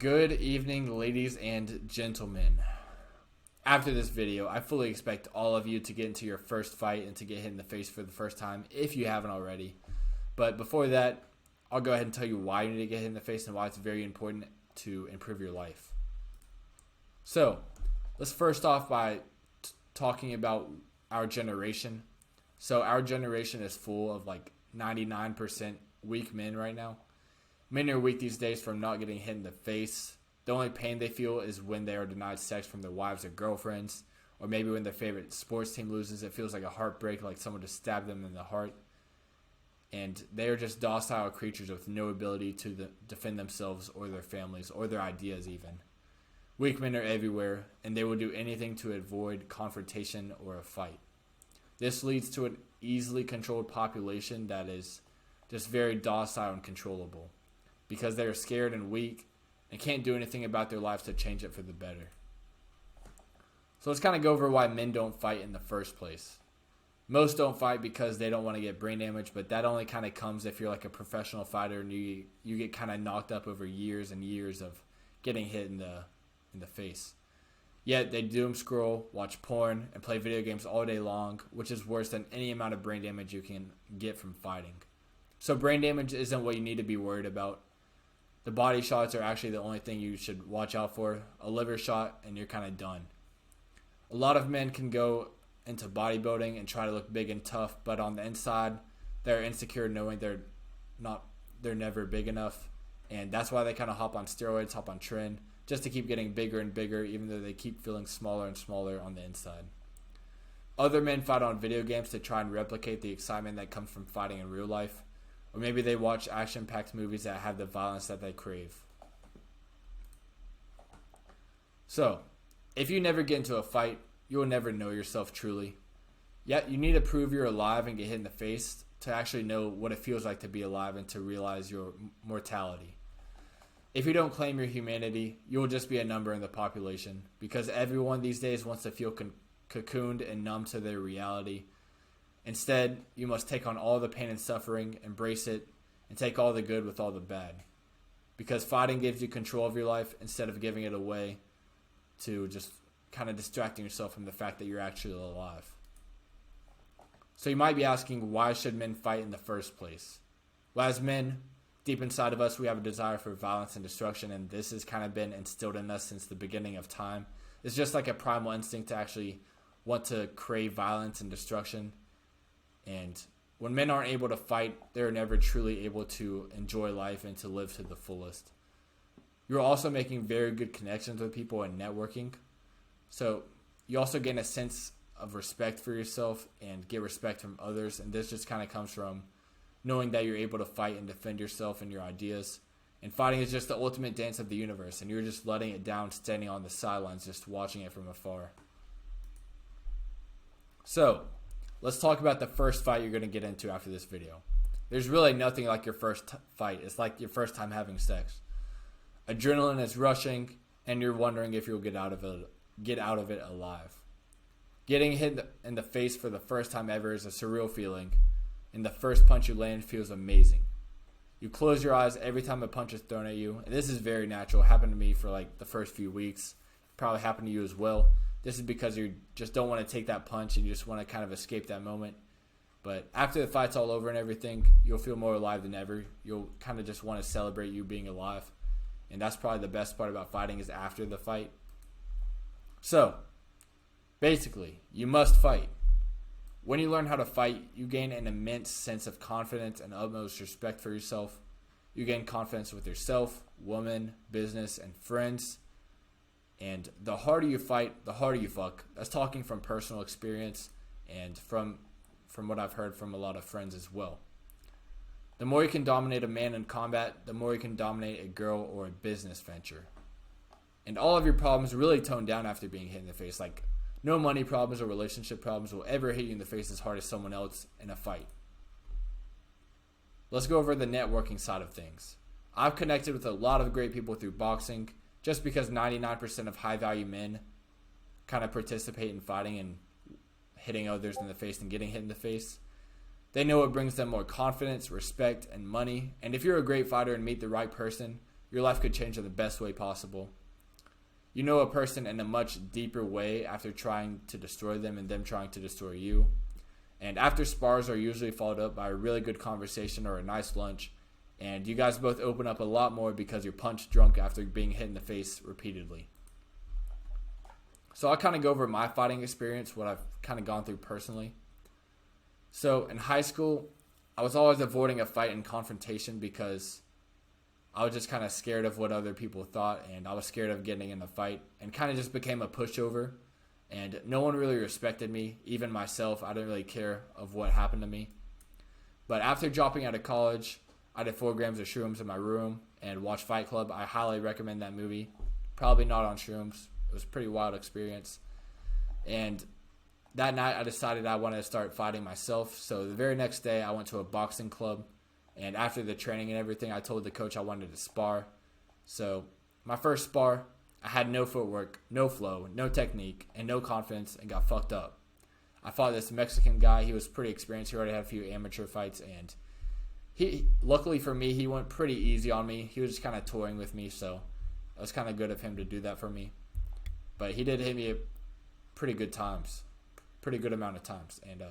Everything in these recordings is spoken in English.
Good evening, ladies and gentlemen. After this video, I fully expect all of you to get into your first fight and to get hit in the face for the first time if you haven't already. But before that, I'll go ahead and tell you why you need to get hit in the face and why it's very important to improve your life. So, let's first off by talking about our generation. So, our generation is full of like 99% weak men right now. Men are weak these days from not getting hit in the face. The only pain they feel is when they are denied sex from their wives or girlfriends, or maybe when their favorite sports team loses. It feels like a heartbreak, like someone just stabbed them in the heart. And they are just docile creatures with no ability to defend themselves or their families or their ideas even. Weak men are everywhere, and they will do anything to avoid confrontation or a fight. This leads to an easily controlled population that is just very docile and controllable, because they are scared and weak and can't do anything about their lives to change it for the better. So let's kind of go over why men don't fight in the first place. Most don't fight because they don't want to get brain damage, but that only kind of comes if you're like a professional fighter and you get kind of knocked up over years and years of getting hit in the face. Yet they doom scroll, watch porn, and play video games all day long, which is worse than any amount of brain damage you can get from fighting. So brain damage isn't what you need to be worried about. The body shots are actually the only thing you should watch out for. A liver shot and you're kind of done. A lot of men can go into bodybuilding and try to look big and tough, but on the inside, they're insecure knowing they're never big enough. And that's why they kind of hop on steroids, hop on tren, just to keep getting bigger and bigger, even though they keep feeling smaller and smaller on the inside. Other men fight on video games to try and replicate the excitement that comes from fighting in real life. Or maybe they watch action-packed movies that have the violence that they crave. So, if you never get into a fight, you will never know yourself truly. Yet, you need to prove you're alive and get hit in the face to actually know what it feels like to be alive and to realize your mortality. If you don't claim your humanity, you will just be a number in the population, because everyone these days wants to feel cocooned and numb to their reality. Instead, you must take on all the pain and suffering, embrace it, and take all the good with all the bad. Because fighting gives you control of your life instead of giving it away to just kind of distracting yourself from the fact that you're actually alive. So you might be asking, why should men fight in the first place? Well, as men, deep inside of us, we have a desire for violence and destruction, and this has kind of been instilled in us since the beginning of time. It's just like a primal instinct to actually want to crave violence and destruction. And when men aren't able to fight, they're never truly able to enjoy life and to live to the fullest. You're also making very good connections with people and networking. So you also gain a sense of respect for yourself and get respect from others. And this just kind of comes from knowing that you're able to fight and defend yourself and your ideas. And fighting is just the ultimate dance of the universe. And you're just letting it down, standing on the sidelines, just watching it from afar. So, let's talk about the first fight you're going to get into after this video. There's really nothing like your first fight. It's like your first time having sex. Adrenaline is rushing, and you're wondering if you'll get out of it alive. Getting hit in the face for the first time ever is a surreal feeling, and the first punch you land feels amazing. You close your eyes every time a punch is thrown at you, and this is very natural. It happened to me for like the first few weeks. It probably happened to you as well. This is because you just don't want to take that punch and you just want to kind of escape that moment. But after the fight's all over and everything, you'll feel more alive than ever. You'll kind of just want to celebrate you being alive. And that's probably the best part about fighting is after the fight. So, basically, you must fight. When you learn how to fight, you gain an immense sense of confidence and utmost respect for yourself. You gain confidence with yourself, woman, business, and friends. And the harder you fight, the harder you fuck. That's talking from personal experience and from what I've heard from a lot of friends as well. The more you can dominate a man in combat, the more you can dominate a girl or a business venture. And all of your problems really tone down after being hit in the face. Like, no money problems or relationship problems will ever hit you in the face as hard as someone else in a fight. Let's go over the networking side of things. I've connected with a lot of great people through boxing, just because 99% of high-value men kind of participate in fighting and hitting others in the face and getting hit in the face. They know it brings them more confidence, respect, and money. And if you're a great fighter and meet the right person, your life could change in the best way possible. You know a person in a much deeper way after trying to destroy them and them trying to destroy you. And after spars are usually followed up by a really good conversation or a nice lunch, and you guys both open up a lot more because you're punch drunk after being hit in the face repeatedly. So I'll kind of go over my fighting experience, what I've kind of gone through personally. So in high school, I was always avoiding a fight and confrontation because I was just kind of scared of what other people thought, and I was scared of getting in a fight, and kind of just became a pushover. And no one really respected me, even myself. I didn't really care of what happened to me. But after dropping out of college, I did 4 grams of shrooms in my room and watched Fight Club. I highly recommend that movie. Probably not on shrooms. It was a pretty wild experience. And that night I decided I wanted to start fighting myself. So the very next day I went to a boxing club. And after the training and everything, I told the coach I wanted to spar. So my first spar, I had no footwork, no flow, no technique, and no confidence, and got fucked up. I fought this Mexican guy. He was pretty experienced. He already had a few amateur fights, and luckily for me, he went pretty easy on me. He was just kind of toying with me, so it was kind of good of him to do that for me. But he did hit me at pretty good amount of times. And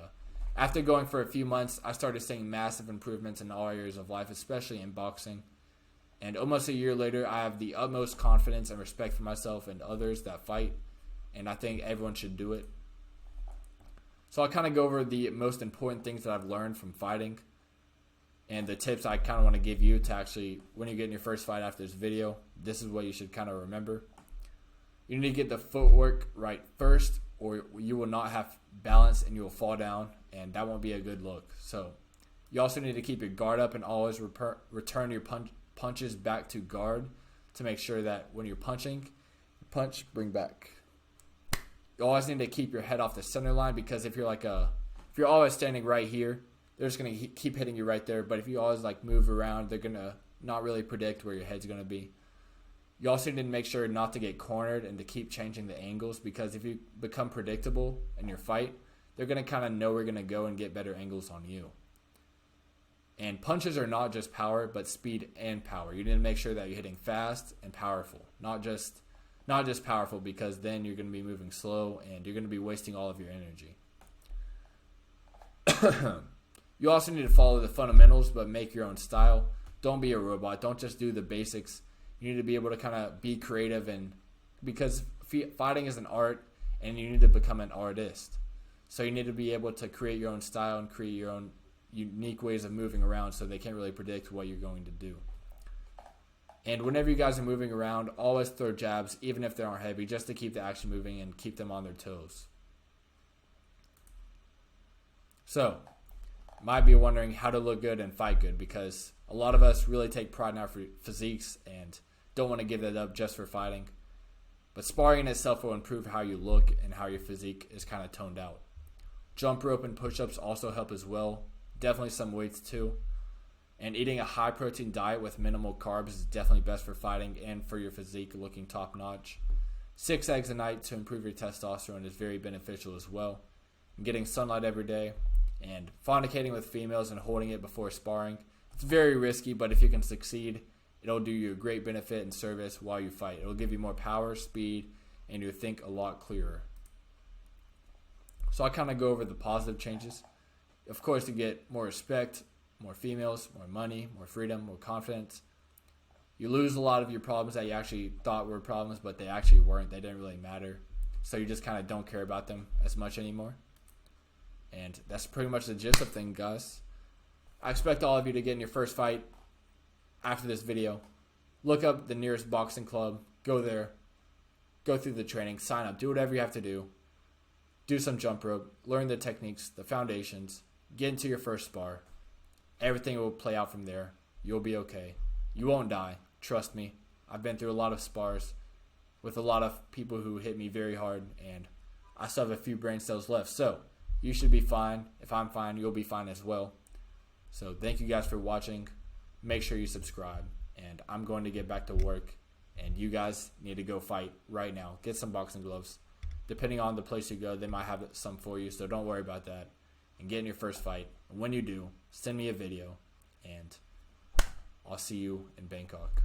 after going for a few months, I started seeing massive improvements in all areas of life, especially in boxing. And almost a year later, I have the utmost confidence and respect for myself and others that fight, and I think everyone should do it. So I'll kind of go over the most important things that I've learned from fighting and the tips I kind of want to give you to actually, when you get in your first fight after this video, this is what you should kind of remember. You need to get the footwork right first, or you will not have balance and you will fall down, and that won't be a good look. So you also need to keep your guard up and always return your punches back to guard to make sure that when you're punching, bring back. You always need to keep your head off the center line, because if you're always standing right here, they're just going to keep hitting you right there. But if you always move around, they're going to not really predict where your head's going to be. You also need to make sure not to get cornered and to keep changing the angles, because if you become predictable in your fight, they're going to kind of know where you're going to go and get better angles on you. And punches are not just power, but speed and power. You need to make sure that you're hitting fast and powerful, not just powerful, because then you're going to be moving slow and you're going to be wasting all of your energy. You also need to follow the fundamentals, but make your own style. Don't be a robot. Don't just do the basics. You need to be able to kind of be creative, and because fighting is an art, and you need to become an artist. So you need to be able to create your own style and create your own unique ways of moving around, so they can't really predict what you're going to do. And whenever you guys are moving around, always throw jabs, even if they aren't heavy, just to keep the action moving and keep them on their toes. So, might be wondering how to look good and fight good, because a lot of us really take pride in our physiques and don't want to give that up just for fighting. But sparring in itself will improve how you look and how your physique is kind of toned out. Jump rope and push-ups also help as well. Definitely some weights too. And eating a high protein diet with minimal carbs is definitely best for fighting and for your physique looking top notch. 6 eggs a night to improve your testosterone is very beneficial as well. And getting sunlight every day, and fornicating with females and holding it before sparring. It's very risky, but if you can succeed, it'll do you a great benefit and service while you fight. It'll give you more power, speed, and you'll think a lot clearer. So I kind of go over the positive changes. Of course, you get more respect, more females, more money, more freedom, more confidence. You lose a lot of your problems that you actually thought were problems, but they actually weren't. They didn't really matter. So you just kind of don't care about them as much anymore. And that's pretty much the gist of things, guys. I expect all of you to get in your first fight after this video. Look up the nearest boxing club. Go there. Go through the training. Sign up. Do whatever you have to do. Do some jump rope. Learn the techniques, the foundations. Get into your first spar. Everything will play out from there. You'll be okay. You won't die. Trust me. I've been through a lot of spars with a lot of people who hit me very hard, and I still have a few brain cells left. So you should be fine. If I'm fine, you'll be fine as well. So thank you guys for watching. Make sure you subscribe. And I'm going to get back to work. And you guys need to go fight right now. Get some boxing gloves. Depending on the place you go, they might have some for you. So don't worry about that. And get in your first fight. And when you do, send me a video. And I'll see you in Bangkok.